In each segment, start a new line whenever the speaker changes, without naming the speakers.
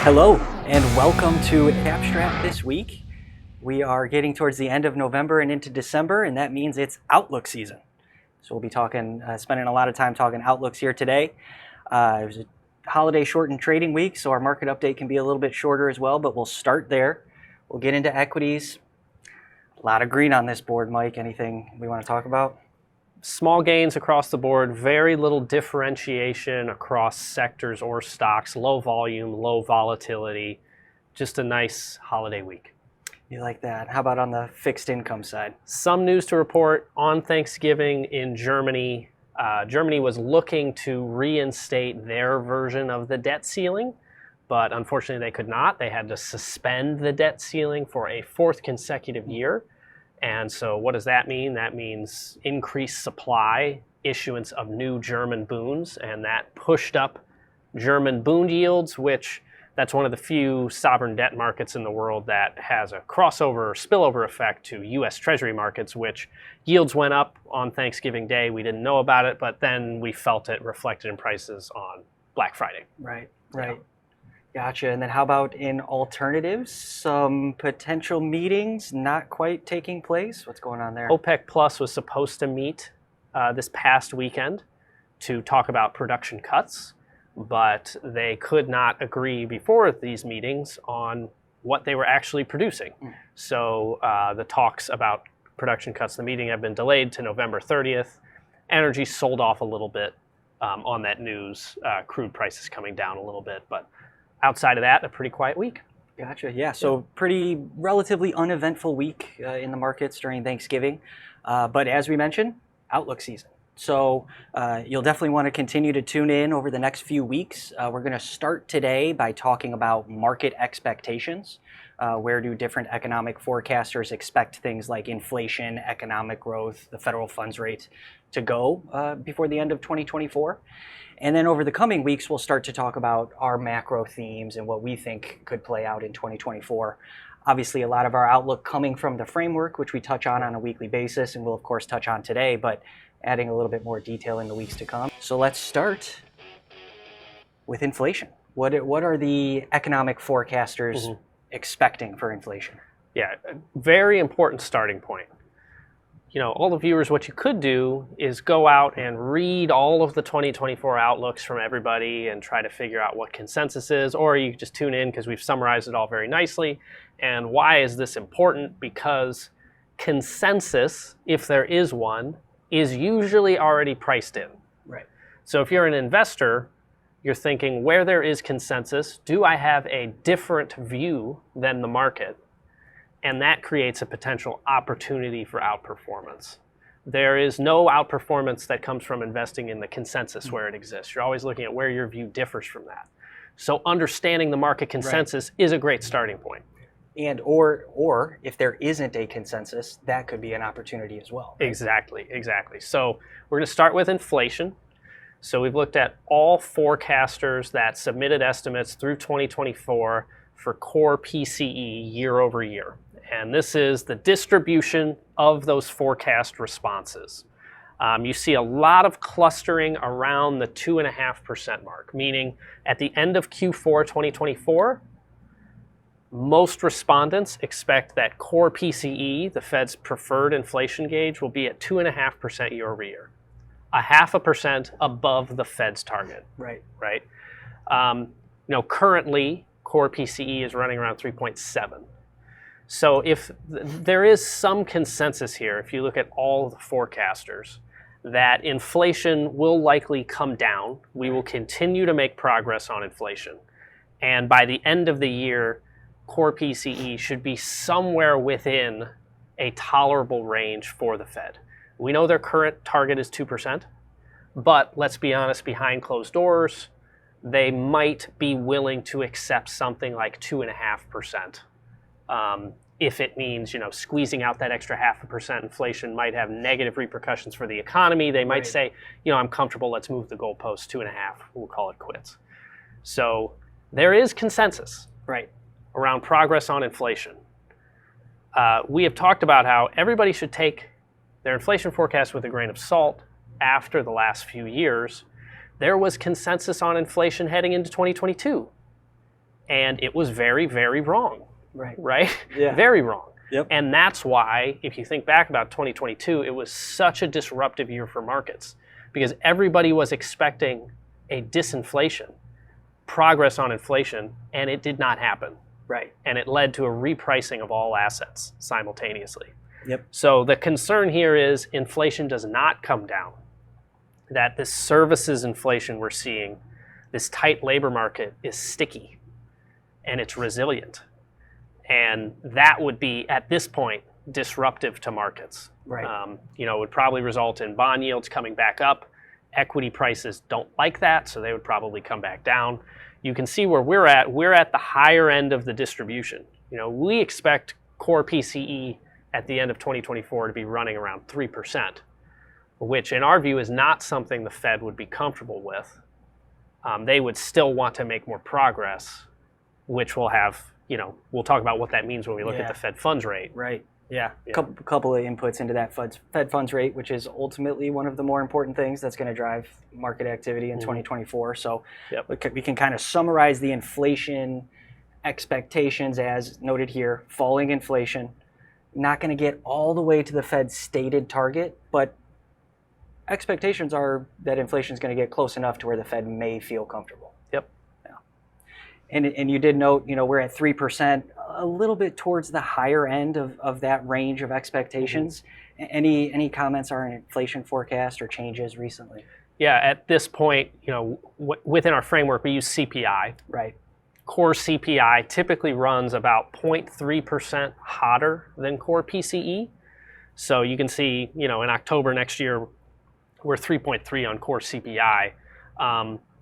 Hello, and welcome to STRAT this week. We are getting towards the end of November and into December, and that means it's outlook season. So we'll be spending a lot of time talking outlooks here today. It was a holiday shortened trading week, so our market update can be a little bit shorter as well, but we'll start there. We'll get into equities. A lot of green on this board, Mike. Anything we want to talk about?
Small gains across the board, very little differentiation across sectors or stocks, low volume, low volatility, just a nice holiday week.
You like that. How about on the fixed income side?
Some news to report on Thanksgiving in Germany. Germany was looking to reinstate their version of the debt ceiling, but unfortunately they could not. They had to suspend the debt ceiling for a fourth consecutive year. And so what does that mean? That means increased supply, issuance of new German bunds, and that pushed up German bund yields, which that's one of the few sovereign debt markets in the world that has a crossover or spillover effect to U.S. Treasury markets, which yields went up on Thanksgiving Day. We didn't know about it, but then we felt it reflected in prices on Black Friday.
Right.
Yeah.
Gotcha. And then how about in alternatives? Some potential meetings not quite taking place. What's going on there?
OPEC Plus was supposed to meet this past weekend to talk about production cuts, but they could not agree before these meetings on what they were actually producing. So the talks about production cuts, the meeting have been delayed to November 30th. Energy sold off a little bit on that news. Crude prices coming down a little bit, but outside of that, a pretty quiet week.
Gotcha. Yeah. So pretty relatively uneventful week in the markets during Thanksgiving. But as we mentioned, outlook season. So you'll definitely want to continue to tune in over the next few weeks. We're going to start today by talking about market expectations. Where do different economic forecasters expect things like inflation, economic growth, the federal funds rate to go before the end of 2024? And then over the coming weeks, we'll start to talk about our macro themes and what we think could play out in 2024. Obviously, a lot of our outlook coming from the framework, which we touch on a weekly basis, and we'll, of course, touch on today, but adding a little bit more detail in the weeks to come. So let's start with inflation. What are the economic forecasters expecting for inflation?
Yeah, a very important starting point. You know, all the viewers, what you could do is go out and read all of the 2024 outlooks from everybody and try to figure out what consensus is, or you just tune in because we've summarized it all very nicely. And why is this important? Because consensus, if there is one, is usually already priced in.
Right.
So if you're an investor, you're thinking, where there is consensus, do I have a different view than the market? And that creates a potential opportunity for outperformance. There is no outperformance that comes from investing in the consensus where it exists. You're always looking at where your view differs from that. So understanding the market consensus is a great starting point.
And or if there isn't a consensus, that could be an opportunity as well. Right?
Exactly. So we're going to start with inflation. So we've looked at all forecasters that submitted estimates through 2024 for core PCE year over year. And this is the distribution of those forecast responses. You see a lot of clustering around the 2.5% mark, meaning at the end of Q4 2024, most respondents expect that core PCE, the Fed's preferred inflation gauge, will be at 2.5% year over year, 0.5% above the Fed's target.
Right.
Currently, core PCE is running around 3.7. So if there is some consensus here, if you look at all the forecasters, that inflation will likely come down. We will continue to make progress on inflation. And by the end of the year, core PCE should be somewhere within a tolerable range for the Fed. We know their current target is 2%, but let's be honest, behind closed doors, they might be willing to accept something like 2.5%. If it means, squeezing out that extra 0.5% inflation might have negative repercussions for the economy. They might say, I'm comfortable, let's move the goalpost 2.5, we'll call it quits. So there is consensus around progress on inflation. We have talked about how everybody should take their inflation forecast with a grain of salt. After the last few years, there was consensus on inflation heading into 2022. and it was very, very wrong. Right?
Yeah.
Very wrong.
Yep.
And that's why, if you think back about 2022, it was such a disruptive year for markets because everybody was expecting a disinflation, progress on inflation, and it did not happen.
Right.
And it led to a repricing of all assets simultaneously.
Yep.
So the concern here is inflation does not come down, that this services inflation we're seeing, this tight labor market is sticky and it's resilient. And that would be, at this point, disruptive to markets.
Right.
It would probably result in bond yields coming back up. Equity prices don't like that, so they would probably come back down. You can see where we're at. We're at the higher end of the distribution. We expect core PCE at the end of 2024 to be running around 3%, which in our view is not something the Fed would be comfortable with. They would still want to make more progress, which will have, we'll talk about what that means when we look at the Fed funds rate.
Right. Yeah. Couple of inputs into that Fed funds rate, which is ultimately one of the more important things that's going to drive market activity in 2024. So we can kind of summarize the inflation expectations as noted here: falling inflation, not going to get all the way to the Fed's stated target, but expectations are that inflation is going to get close enough to where the Fed may feel comfortable.
Yep.
Yeah. And you did note, we're at 3%, a little bit towards the higher end of that range of expectations. Any comments on inflation forecast or changes recently?
Yeah, at this point, within our framework, we use CPI.
Right.
Core CPI typically runs about 0.3% hotter than core PCE. So you can see, in October next year, we're 3.3 on core CPI.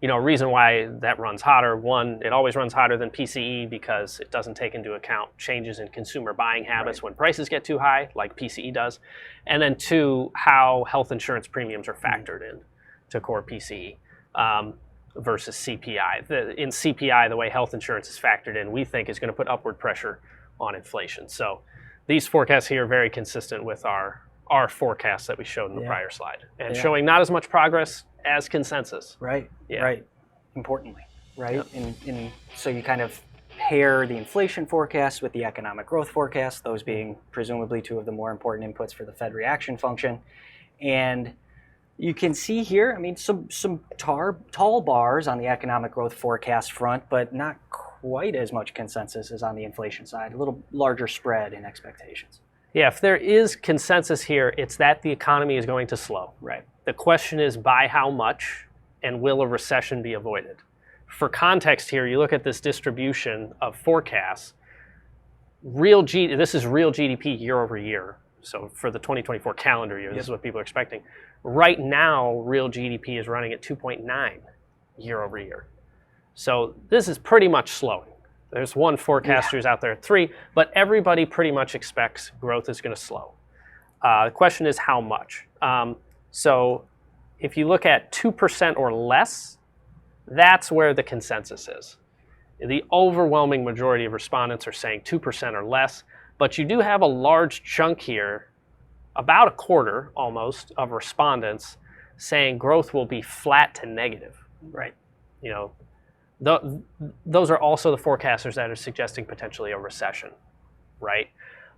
A reason why that runs hotter, one, it always runs hotter than PCE because it doesn't take into account changes in consumer buying habits when prices get too high, like PCE does. And then two, how health insurance premiums are factored in to core PCE versus CPI. In CPI, the way health insurance is factored in, we think is going to put upward pressure on inflation. So these forecasts here are very consistent with our forecasts that we showed in the prior slide, and showing not as much progress as consensus.
Right. Yeah. Right. Importantly, right. Yep. And so you kind of pair the inflation forecast with the economic growth forecast, those being presumably two of the more important inputs for the Fed reaction function. And you can see here, some tall bars on the economic growth forecast front, but not quite as much consensus as on the inflation side, a little larger spread in expectations.
Yeah, if there is consensus here, it's that the economy is going to slow.
Right.
The question is by how much, and will a recession be avoided? For context here, you look at this distribution of forecasts. This is real GDP year over year. So for the 2024 calendar year, this is what people are expecting. Right now, real GDP is running at 2.9 year over year. So this is pretty much slowing. There's one forecaster who's out there at 3, but everybody pretty much expects growth is going to slow. The question is how much. So if you look at 2% or less, that's where the consensus is. The overwhelming majority of respondents are saying 2% or less, but you do have a large chunk here, about a quarter almost of respondents saying growth will be flat to negative.
Right.
Those are also the forecasters that are suggesting potentially a recession, right?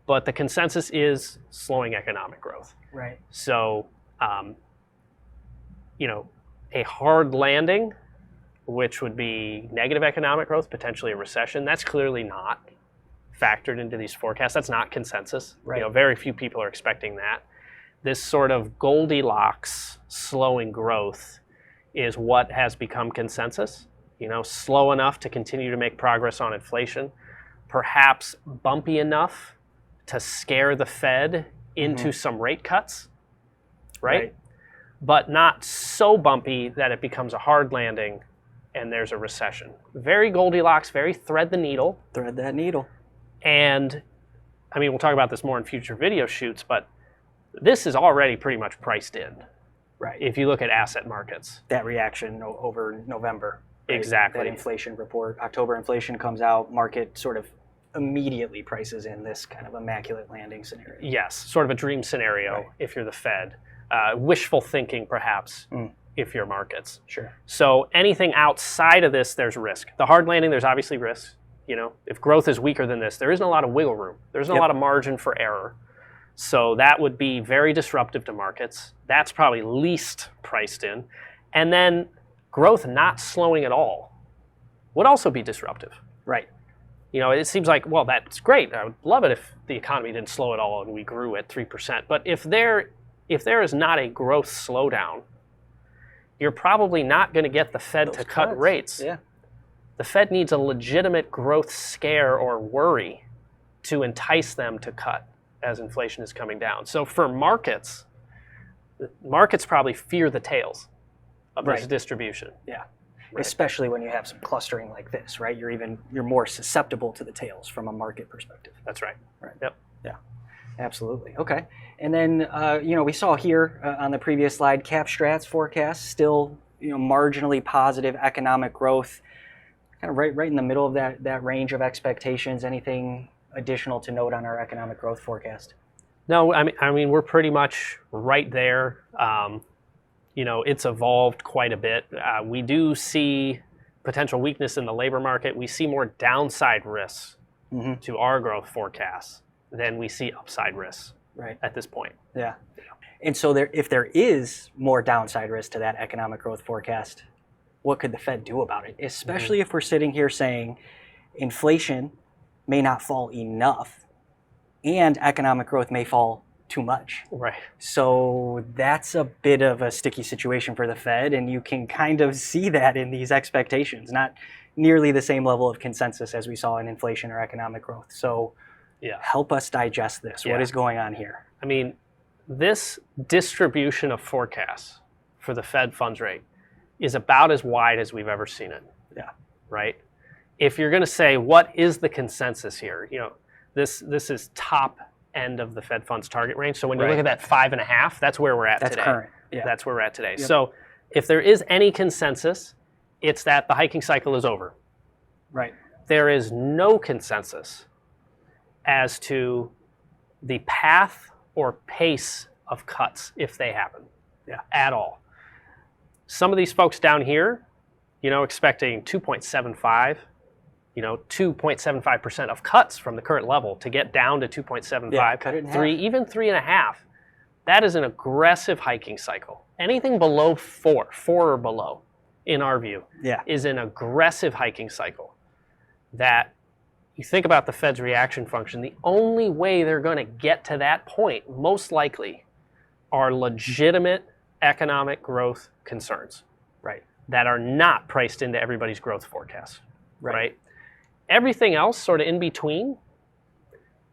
But the consensus is slowing economic growth.
Right.
So, a hard landing, which would be negative economic growth, potentially a recession, that's clearly not factored into these forecasts. That's not consensus.
Right.
Very few people are expecting that. This sort of Goldilocks slowing growth is what has become consensus. Slow enough to continue to make progress on inflation, perhaps bumpy enough to scare the Fed into some rate cuts, right? But not so bumpy that it becomes a hard landing and there's a recession. Very Goldilocks, very thread the needle.
Thread that needle.
And, we'll talk about this more in future video shoots, but this is already pretty much priced in.
Right.
If you look at asset markets.
That reaction over November. Right?
Exactly.
That inflation report, October inflation comes out, market sort of immediately prices in this kind of immaculate landing scenario.
Yes, sort of a dream scenario if you're the Fed. Wishful thinking, perhaps, if you're markets.
Sure.
So anything outside of this, there's risk. The hard landing, there's obviously risk. if growth is weaker than this, there isn't a lot of wiggle room. There isn't a lot of margin for error. So that would be very disruptive to markets. That's probably least priced in. And then growth not slowing at all would also be disruptive.
Right.
It seems like, well, that's great. I would love it if the economy didn't slow at all and we grew at 3%. But if there is not a growth slowdown, you're probably not going to get the Fed to cut rates.
Yeah.
The Fed needs a legitimate growth scare or worry to entice them to cut as inflation is coming down. So for markets probably fear the tails of this distribution.
Yeah. Right. Especially when you have some clustering like this, right? You're more susceptible to the tails from a market perspective.
That's right.
Right.
Yep.
Yeah. Absolutely. Okay. And then we saw here on the previous slide, STRAT's forecast still marginally positive economic growth, kind of right in the middle of that range of expectations. Anything additional to note on our economic growth forecast?
No, I mean we're pretty much right there. It's evolved quite a bit. We do see potential weakness in the labor market. We see more downside risks to our growth forecasts than we see upside risks at this point.
Yeah. And so if there is more downside risk to that economic growth forecast, what could the Fed do about it? Especially if we're sitting here saying inflation may not fall enough and economic growth may fall too much.
Right.
So that's a bit of a sticky situation for the Fed, and you can kind of see that in these expectations, not nearly the same level of consensus as we saw in inflation or economic growth. So help us digest this. What is going on here?
I mean, this distribution of forecasts for the Fed funds rate is about as wide as we've ever seen it.
Yeah.
Right? If you're going to say, what is the consensus here? This is top end of the Fed funds target range. So when you look at that 5.5, that's where we're at today.
That's current. Yeah.
That's where we're at today. Yep. So if there is any consensus, it's that the hiking cycle is over.
Right.
There is no consensus as to the path or pace of cuts if they happen. At all. Some of these folks down here, expecting 2.75, 2.75% of cuts from the current level to get down to 2.75,
cut it in
3,
half.
even 3.5. That is an aggressive hiking cycle. Anything below 4 or below, in our view, is an aggressive hiking cycle. That you think about the Fed's reaction function, the only way they're going to get to that point, most likely, are legitimate economic growth concerns, that are not priced into everybody's growth forecast, right? Everything else sort of in between,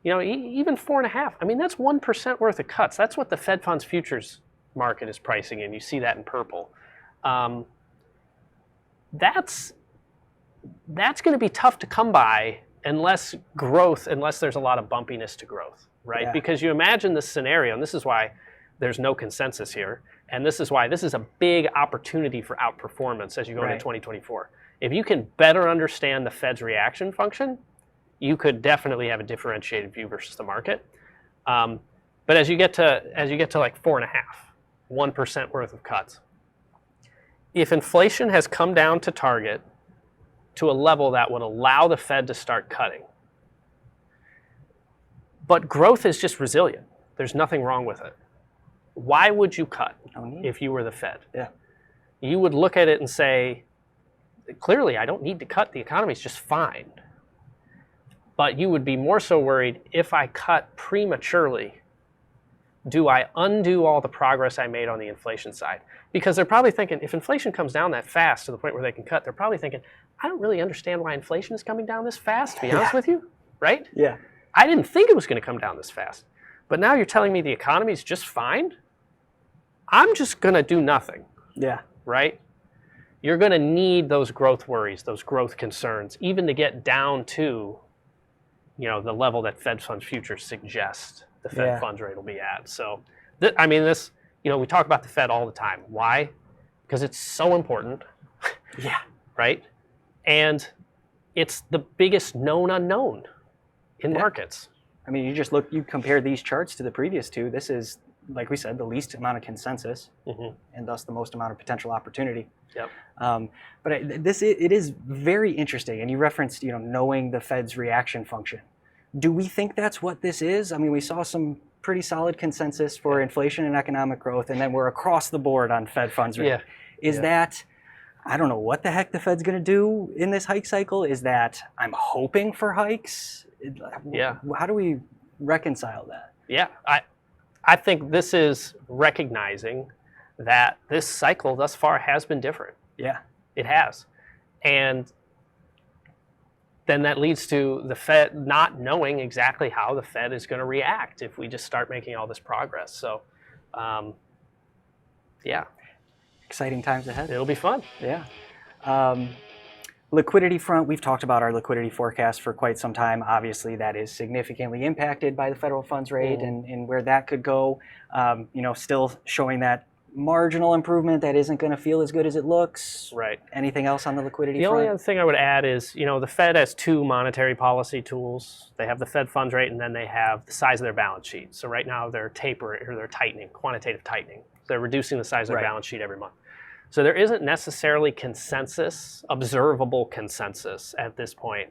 even 4.5, I mean, that's 1% worth of cuts. That's what the Fed funds futures market is pricing in. You see that in purple. That's going to be tough to come by unless there's a lot of bumpiness to growth, right?
Yeah.
Because you imagine this scenario, and this is why there's no consensus here, and this is why this is a big opportunity for outperformance as you go into 2024. If you can better understand the Fed's reaction function, you could definitely have a differentiated view versus the market. But as you get to like 4.5, 1% worth of cuts, if inflation has come down to target to a level that would allow the Fed to start cutting, but growth is just resilient, there's nothing wrong with it. Why would you cut if you were the Fed?
Yeah.
You would look at it and say, clearly, I don't need to cut. The economy's just fine. But you would be more so worried, if I cut prematurely, do I undo all the progress I made on the inflation side? Because they're probably thinking, if inflation comes down that fast to the point where they can cut, they're probably thinking, I don't really understand why inflation is coming down this fast, to be honest with you, right?
Yeah.
I didn't think it was going to come down this fast. But now you're telling me the economy's just fine? I'm just going to do nothing.
Yeah.
Right? You're going to need those growth worries, those growth concerns, even to get down to, the level that Fed funds futures suggest the Fed funds rate will be at. So, we talk about the Fed all the time. Why? Because it's so important.
Yeah.
Right? And it's the biggest known unknown in markets.
I mean, you compare these charts to the previous two. This is like we said, the least amount of consensus, and thus the most amount of potential opportunity.
Yep.
But it is very interesting, and you referenced, knowing the Fed's reaction function. Do we think that's what this is? I mean, we saw some pretty solid consensus for inflation and economic growth, and then we're across the board on Fed funds rate.
Yeah.
Is that, I don't know what the heck the Fed's going to do in this hike cycle? Is that I'm hoping for hikes?
Yeah.
How do we reconcile that?
Yeah, I think this is recognizing that this cycle thus far has been different.
Yeah.
It has. And then that leads to the Fed not knowing exactly how the Fed is going to react if we just start making all this progress. So, yeah.
Exciting times ahead.
It'll be fun.
Yeah. Liquidity front, we've talked about our liquidity forecast for quite some time. Obviously, that is significantly impacted by the federal funds rate and where that could go. Still showing that marginal improvement that isn't going to feel as good as it looks.
Right.
Anything else on the liquidity
The
front?
only other thing I would add is, the Fed has two monetary policy tools. They have the Fed funds rate, and then they have the size of their balance sheet. So right now they're tightening, quantitative tightening. They're reducing the size of their balance sheet every month. So there isn't necessarily observable consensus at this point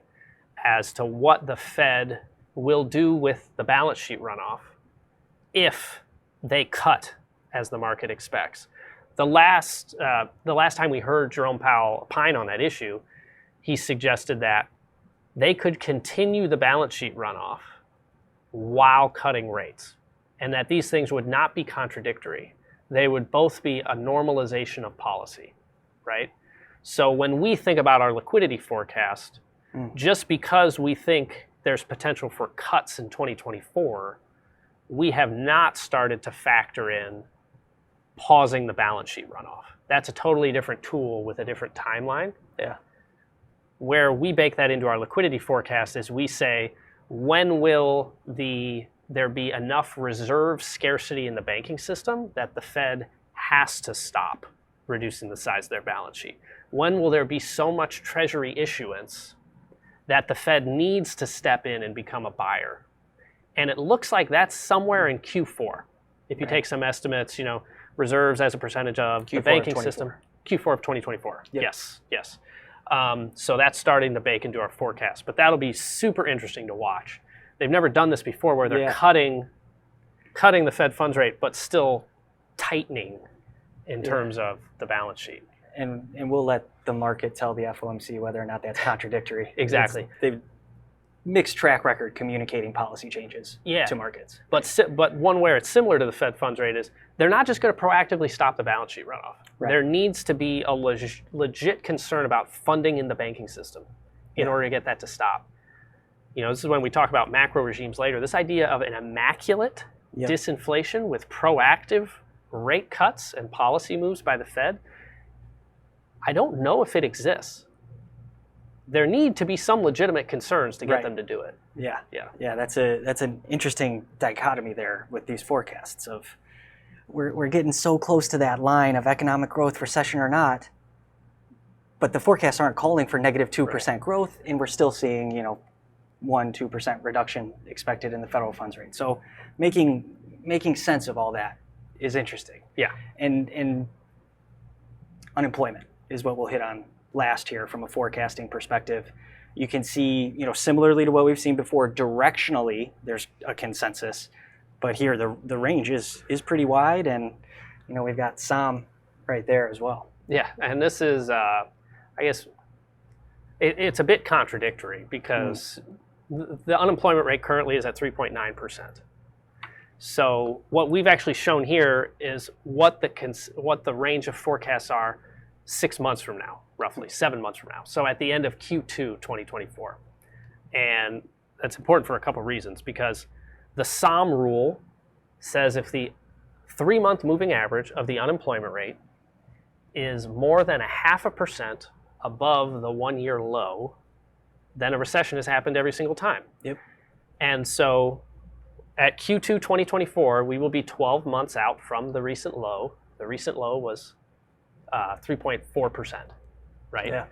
as to what the Fed will do with the balance sheet runoff if they cut as the market expects. The last time we heard Jerome Powell opine on that issue, he suggested that they could continue the balance sheet runoff while cutting rates, and that these things would not be contradictory. They would both be a normalization of policy, right? So when we think about our liquidity forecast, just because we think there's potential for cuts in 2024, we have not started to factor in pausing the balance sheet runoff. That's a totally different tool with a different timeline.
Yeah.
Where we bake that into our liquidity forecast is we say, when will there be enough reserve scarcity in the banking system that the Fed has to stop reducing the size of their balance sheet? When will there be so much treasury issuance that the Fed needs to step in and become a buyer? And it looks like that's somewhere in Q4. If you take some estimates, reserves as a percentage of the banking system. Q4 of 2024. Yep. Yes. So that's starting to bake into our forecast. But that'll be super interesting to watch. They've never done this before where they're cutting the Fed funds rate, but still tightening in terms of the balance sheet.
And we'll let the market tell the FOMC whether or not that's contradictory.
Exactly.
They've mixed track record communicating policy changes to markets.
But one where it's similar to the Fed funds rate is they're not just going to proactively stop the balance sheet runoff. Right. There needs to be a legit concern about funding in the banking system in order to get that to stop. This is when we talk about macro regimes later. This idea of an immaculate disinflation with proactive rate cuts and policy moves by the Fed, I don't know if it exists. There need to be some legitimate concerns to get them to do it.
Yeah. That's an interesting dichotomy there with these forecasts of we're getting so close to that line of economic growth, recession or not, but the forecasts aren't calling for negative 2% growth, and we're still seeing 1-2% reduction expected in the federal funds rate. So making sense of all that is interesting.
Yeah.
And unemployment is what we'll hit on last here from a forecasting perspective. You can see, similarly to what we've seen before, directionally there's a consensus, but here the range is pretty wide, and we've got SOM right there as well.
Yeah, and this is I guess it's a bit contradictory because the unemployment rate currently is at 3.9%. So what we've actually shown here is what the range of forecasts are 6 months from now, roughly 7 months from now. So at the end of Q2 2024. And that's important for a couple of reasons, because the SOM rule says if the 3-month moving average of the unemployment rate is more than 0.5% above the 1-year low, then a recession has happened every single time.
Yep.
And so at Q2 2024, we will be 12 months out from the recent low. The recent low was 3.4%, right?
Yeah.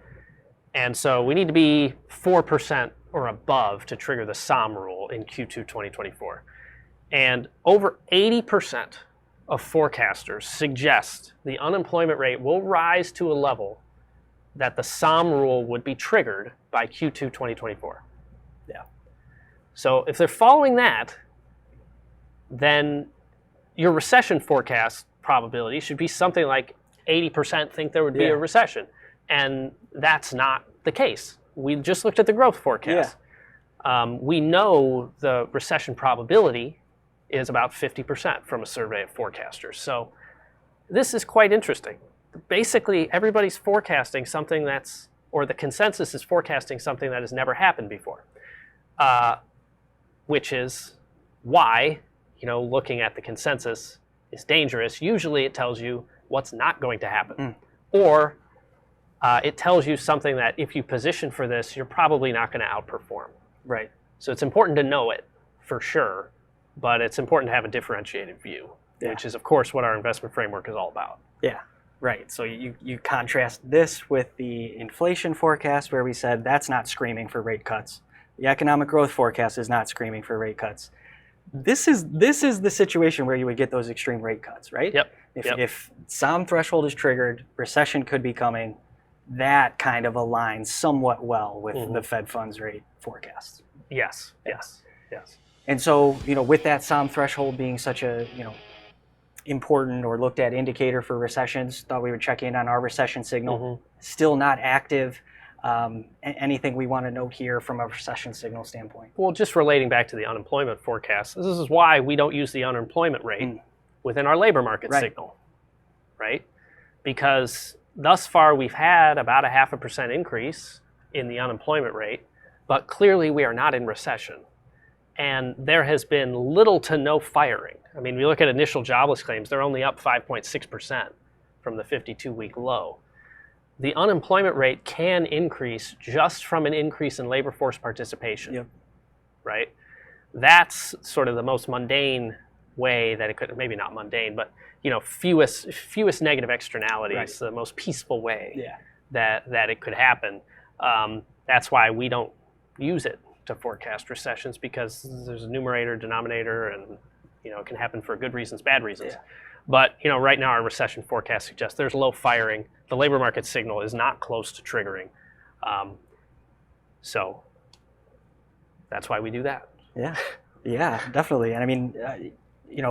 And so we need to be 4% or above to trigger the SOM rule in Q2 2024. And over 80% of forecasters suggest the unemployment rate will rise to a level that the SOM rule would be triggered by Q2 2024.
Yeah.
So if they're following that, then your recession forecast probability should be something like 80% think there would be a recession. And that's not the case. We just looked at the growth forecast. We know the recession probability is about 50% from a survey of forecasters. So this is quite interesting. Basically, everybody's forecasting something that's, or the consensus is forecasting something that has never happened before, which is why, looking at the consensus is dangerous. Usually it tells you what's not going to happen, or it tells you something that if you position for this, you're probably not going to outperform.
Right.
So it's important to know it for sure, but it's important to have a differentiated view, which is, of course, what our investment framework is all about.
Yeah, right. So you contrast this with the inflation forecast where we said that's not screaming for rate cuts. The economic growth forecast is not screaming for rate cuts. This is the situation where you would get those extreme rate cuts, right?
Yep.
If SOM threshold is triggered, recession could be coming. That kind of aligns somewhat well with the Fed funds rate forecast.
Yes.
And so, with that SOM threshold being such a, important or looked at indicator for recessions, thought we would check in on our recession signal. Still not active. Anything we want to note here from a recession signal standpoint?
Well, just relating back to the unemployment forecast, this is why we don't use the unemployment rate within our labor market signal, right? Because thus far we've had about a 0.5% increase in the unemployment rate, but clearly we are not in recession. And there has been little to no firing. I mean, we look at initial jobless claims, they're only up 5.6% from the 52-week low. The unemployment rate can increase just from an increase in labor force participation, right? That's sort of the most mundane way that it could, maybe not mundane, but fewest negative externalities, the most peaceful way that it could happen. That's why we don't use it to forecast recessions, because there's a numerator, denominator, and it can happen for good reasons, bad reasons. But right now our recession forecast suggests there's low firing. The labor market signal is not close to triggering. So that's why we do that.
Yeah, definitely. And I mean,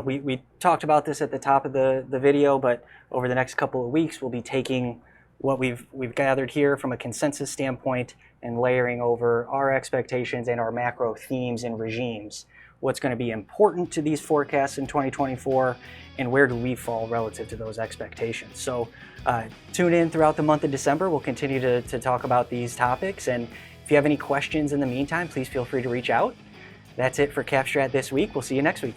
we talked about this at the top of the video, but over the next couple of weeks, we'll be taking what we've gathered here from a consensus standpoint and layering over our expectations and our macro themes and regimes. What's going to be important to these forecasts in 2024, and where do we fall relative to those expectations? So tune in throughout the month of December. We'll continue to talk about these topics. And if you have any questions in the meantime, please feel free to reach out. That's it for CapStrat this week. We'll see you next week.